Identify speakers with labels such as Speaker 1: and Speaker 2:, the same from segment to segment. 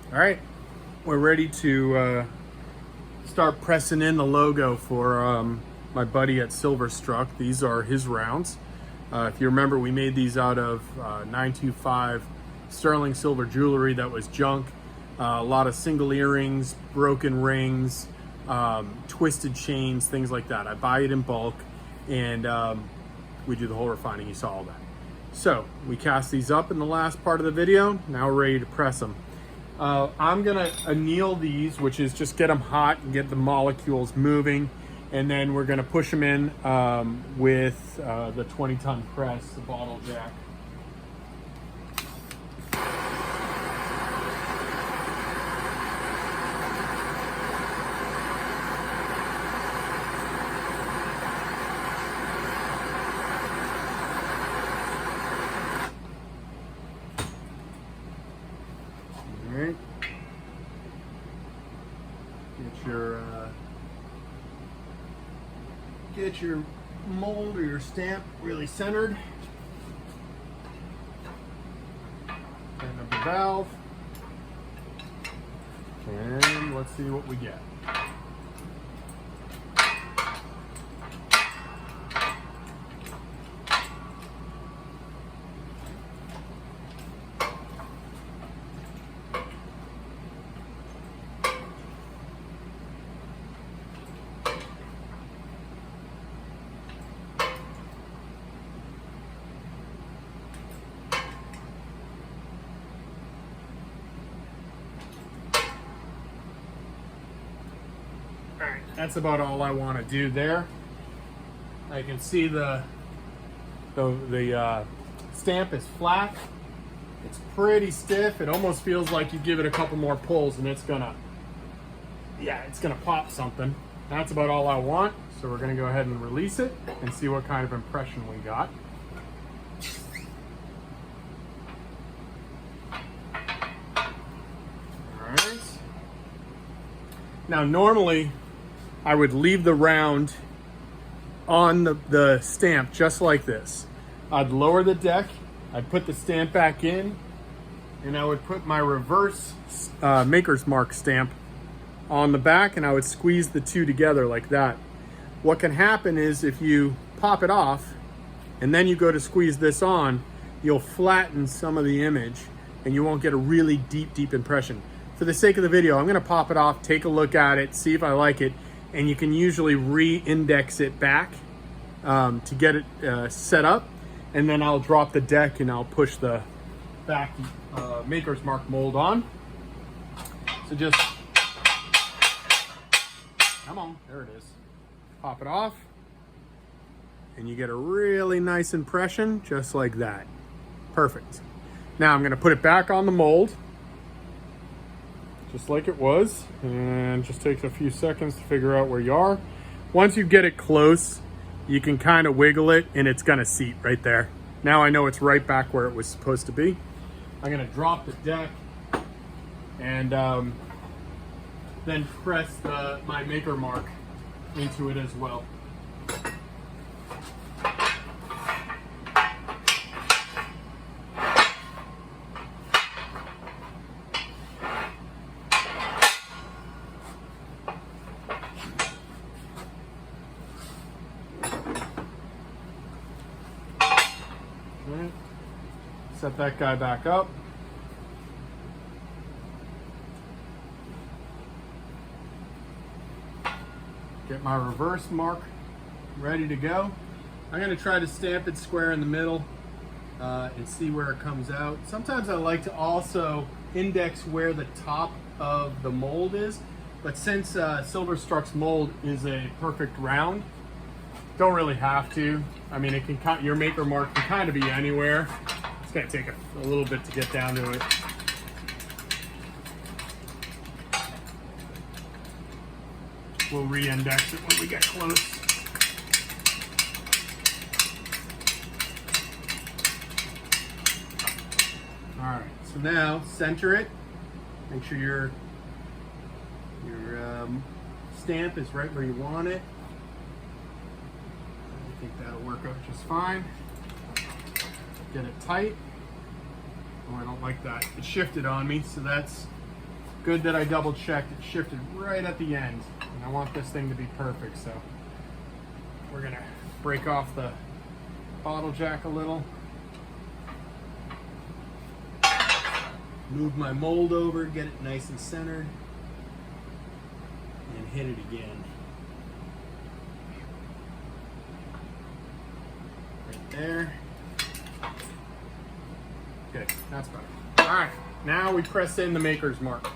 Speaker 1: All right, we're ready to start pressing in the logo for my buddy at Silverstruck. These are his rounds. If you remember, we made these out of 925 sterling silver jewelry that was junk. A lot of single earrings, broken rings, twisted chains, things like that. I buy it in bulk, and we do the whole refining. You saw all that. So we cast these up in the last part of the video. Now we're ready to press them. I'm gonna anneal these, which is just get them hot and get the molecules moving, and then we're gonna push them in with the 20-ton press, the bottle jack. All right. Get your mold or your stamp really centered. Tighten up the valve. And let's see what we get. Alright, that's about all I want to do there. I can see the stamp is flat. It's pretty stiff. It almost feels like you give it a couple more pulls and it's gonna pop something. That's about all I want. So we're gonna go ahead and release it and see what kind of impression we got. Alright. Now normally I would leave the round on the stamp just like this. I'd lower the deck, I'd put the stamp back in, and I would put my reverse Maker's Mark stamp on the back, and I would squeeze the two together like that. What can happen is if you pop it off and then you go to squeeze this on, you'll flatten some of the image and you won't get a really deep impression. For the sake of the video, I'm gonna pop it off, take a look at it, see if I like it, and you can usually re-index it back to get it set up, and then I'll drop the deck and I'll push the back Maker's Mark mold on. So just, come on, there it is. Pop it off, and you get a really nice impression just like that. Perfect. Now I'm gonna put it back on the mold, just like it was, and just takes a few seconds to figure out where you are. Once you get it close, you can kind of wiggle it and it's gonna seat right there. Now I know it's right back where it was supposed to be. I'm gonna drop the deck and then press my Maker Mark into it as well. Right. Set that guy back up. Get my reverse mark ready to go. I'm going to try to stamp it square in the middle and see where it comes out. Sometimes I like to also index where the top of the mold is, but since Silverstruck's mold is a perfect round, don't really have to. I mean, it can, your Maker Mark can kind of be anywhere. It's going to take a little bit to get down to it. We'll re-index it when we get close. All right, so now center it. Make sure your stamp is right where you want it. I think that'll work out just fine. Get it tight. Oh, I don't like that. It shifted on me, so that's Good that I double checked. It shifted right at the end. And I want this thing to be perfect, so we're gonna break off the bottle jack a little. Move my mold over, get it nice and centered, and hit it again. Right there. Okay, that's better. All right, now we press in the maker's mark.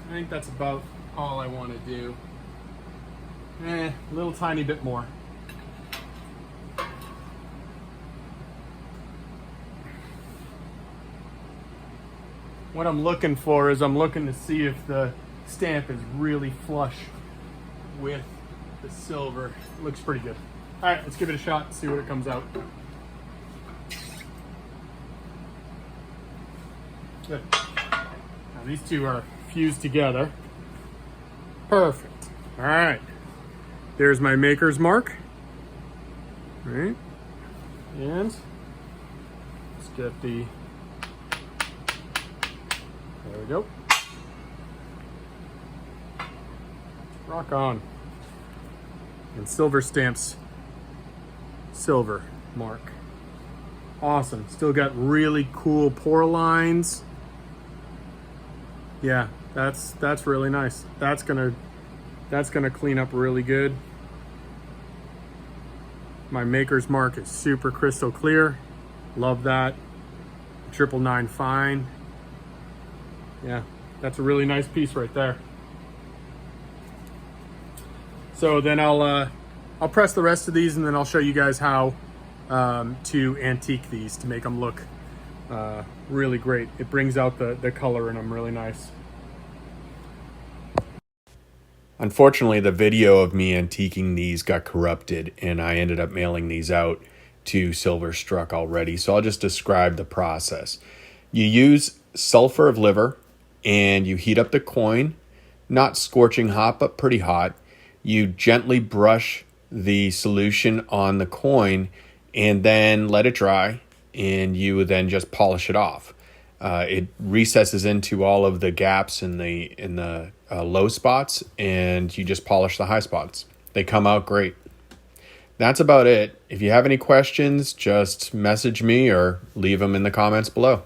Speaker 1: I think that's about all I want to do. A little tiny bit more. What I'm looking for is I'm looking to see if the stamp is really flush with the silver. It looks pretty good. All right, let's give it a shot and see what it comes out. Good. Now these two are fused together. Perfect. All right. There's my maker's mark. All right. And let's get the, there we go. Rock on. And Silver Stamps silver mark. Awesome. Still got really cool pour lines. Yeah, that's really nice. That's gonna clean up really good. My maker's mark is super crystal clear. Love that. 999 fine. Yeah, that's a really nice piece right there. So then I'll press the rest of these, and then I'll show you guys how to antique these to make them look really great. It brings out the color in them really nice.
Speaker 2: Unfortunately, the video of me antiquing these got corrupted, and I ended up mailing these out to Silver Struck already. So I'll just describe the process. You use sulfur of liver, and you heat up the coin, not scorching hot, but pretty hot. You gently brush the solution on the coin, and then let it dry, and you would then just polish it off. It recesses into all of the gaps in the low spots, and you just polish the high spots. They come out great. That's about it. If you have any questions, just message me or leave them in the comments below.